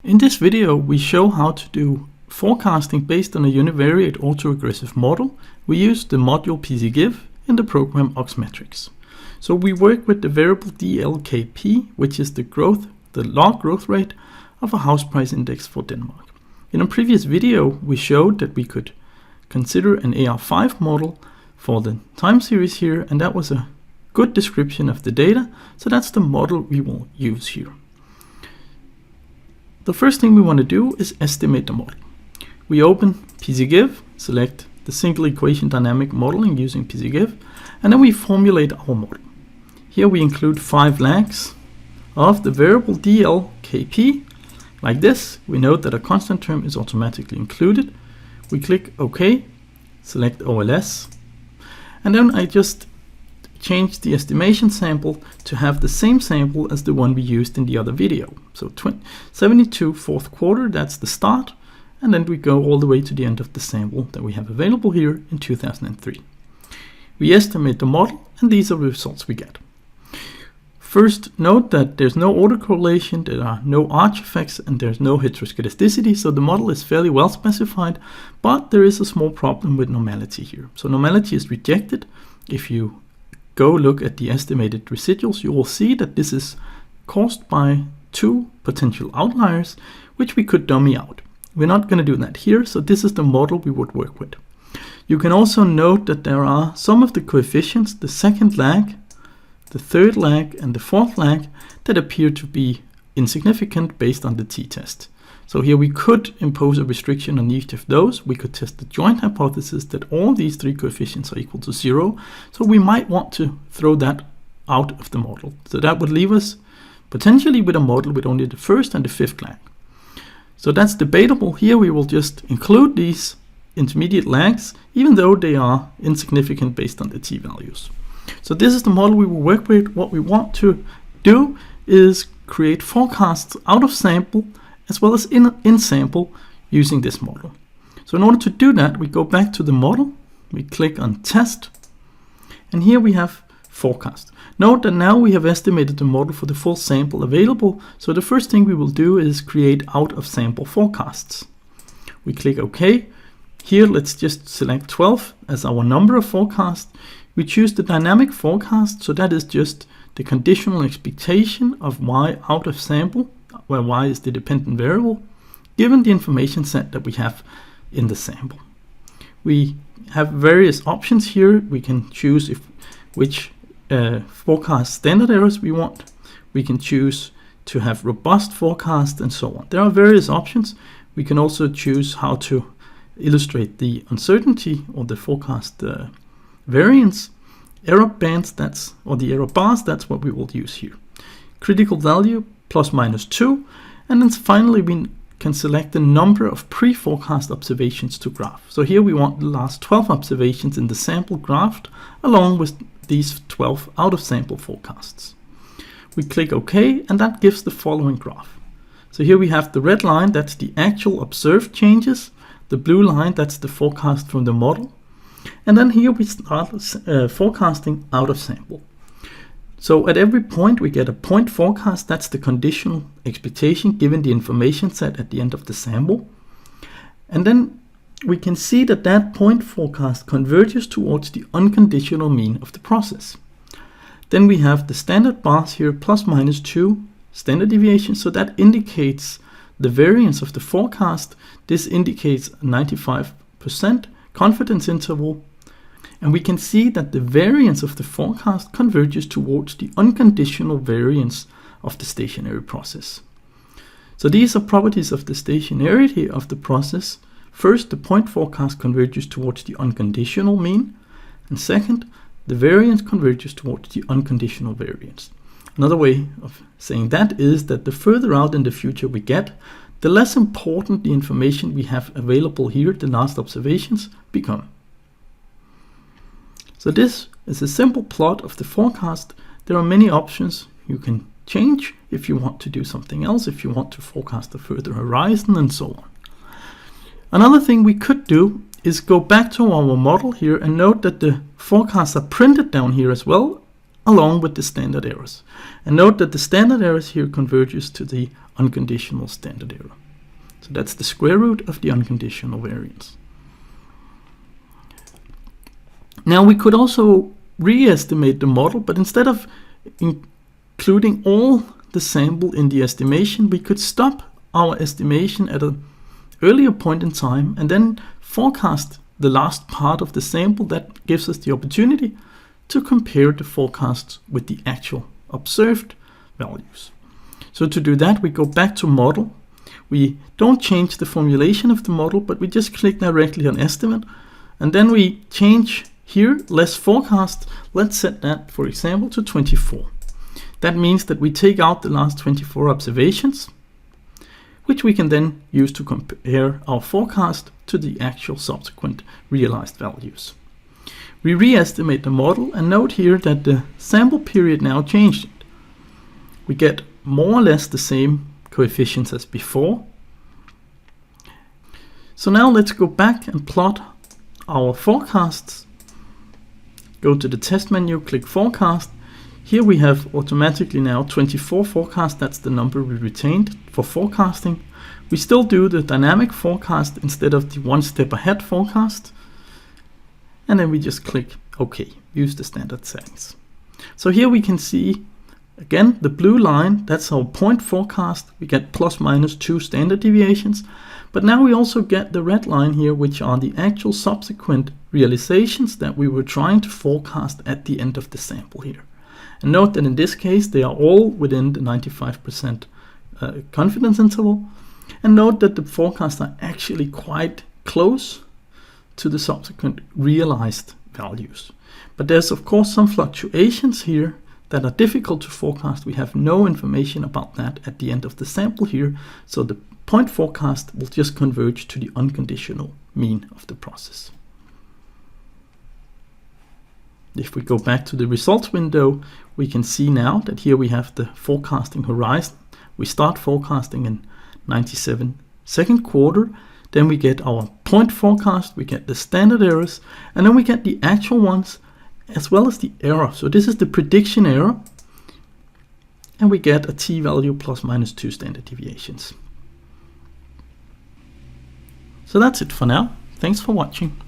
In this video, we show how to do forecasting based on a univariate autoregressive model. We use the module PcGive in the program OxMetrics. So we work with the variable DLKP, which is the log growth rate of a house price index for Denmark. In a previous video, we showed that we could consider an AR5 model for the time series here, and that was a good description of the data. So that's the model we will use here. The first thing we want to do is estimate the model. We open PcGive, select the single equation dynamic modeling using PcGive, and then we formulate our model. Here we include 5 lags of the variable DLKP. Like this, we note that a constant term is automatically included. We click OK, select OLS, and then I just change the estimation sample to have the same sample as the one we used in the other video. So 72 fourth quarter, that's the start, and then we go all the way to the end of the sample that we have available here in 2003. We estimate the model, and these are the results we get. First, note that there's no autocorrelation, there are no arch effects, and there's no heteroscedasticity, so the model is fairly well specified, but there is a small problem with normality here. So normality is rejected. If you go look at the estimated residuals, you will see that this is caused by 2 potential outliers, which we could dummy out. We're not going to do that here, so this is the model we would work with. You can also note that there are some of the coefficients, the second lag, the third lag, and the fourth lag, that appear to be insignificant based on the t-test. So here we could impose a restriction on each of those. We could test the joint hypothesis that all these 3 coefficients are equal to 0. So we might want to throw that out of the model. So that would leave us potentially with a model with only the first and the fifth lag. So that's debatable. Here we will just include these intermediate lags, even though they are insignificant based on the t-values. So this is the model we will work with. What we want to do is create forecasts out of sample as well as in sample using this model. So in order to do that, we go back to the model, we click on test, and here we have forecast. Note that now we have estimated the model for the full sample available. So the first thing we will do is create out of sample forecasts. We click OK. Here let's just select 12 as our number of forecasts. We choose the dynamic forecast, so that is just the conditional expectation of y out of sample, where y is the dependent variable, given the information set that we have in the sample. We have various options here. We can choose which forecast standard errors we want. We can choose to have robust forecast and so on. There are various options. We can also choose how to illustrate the uncertainty or the forecast variance. Error bands, or the error bars, that's what we will use here. Critical value ±2, and then finally we can select the number of pre-forecast observations to graph. So here we want the last 12 observations in the sample graphed along with these 12 out of sample forecasts. We click OK, and that gives the following graph. So here we have the red line, that's the actual observed changes. The blue line, that's the forecast from the model. And then here we start forecasting out of sample. So at every point we get a point forecast, that's the conditional expectation given the information set at the end of the sample. And then we can see that that point forecast converges towards the unconditional mean of the process. Then we have the standard bars here, ±2 standard deviation, so that indicates the variance of the forecast. This indicates a 95% confidence interval. And we can see that the variance of the forecast converges towards the unconditional variance of the stationary process. So these are properties of the stationarity of the process. First, the point forecast converges towards the unconditional mean. And second, the variance converges towards the unconditional variance. Another way of saying that is that the further out in the future we get, the less important the information we have available here, the last observations, become. So this is a simple plot of the forecast. There are many options you can change if you want to do something else, if you want to forecast a further horizon and so on. Another thing we could do is go back to our model here and note that the forecasts are printed down here as well along with the standard errors. And note that the standard errors here converges to the unconditional standard error. So that's the square root of the unconditional variance. Now we could also re-estimate the model, but instead of including all the sample in the estimation, we could stop our estimation at an earlier point in time and then forecast the last part of the sample. That gives us the opportunity to compare the forecasts with the actual observed values. So to do that, we go back to model. We don't change the formulation of the model, but we just click directly on estimate, and then we change here less forecast. Let's set that, for example, to 24. That means that we take out the last 24 observations, which we can then use to compare our forecast to the actual subsequent realized values. We re-estimate the model, and note here that the sample period now changed. We get more or less the same coefficients as before. So now let's go back and plot our forecasts. Go to the test menu, click forecast. Here we have automatically now 24 forecasts. That's the number we retained for forecasting. We still do the dynamic forecast instead of the one step ahead forecast. And then we just click OK, use the standard settings. So here we can see, again, the blue line, that's our point forecast. We get plus minus 2 standard deviations. But now we also get the red line here, which are the actual subsequent realizations that we were trying to forecast at the end of the sample here. And note that in this case, they are all within the 95% confidence interval. And note that the forecasts are actually quite close to the subsequent realized values. But there's of course some fluctuations here that are difficult to forecast. We have no information about that at the end of the sample here. So the point forecast will just converge to the unconditional mean of the process. If we go back to the results window, we can see now that here we have the forecasting horizon. We start forecasting in 97 second quarter. Then we get our point forecast, we get the standard errors, and then we get the actual ones as well as the error. So this is the prediction error, and we get a t-value plus minus 2 standard deviations. So that's it for now. Thanks for watching.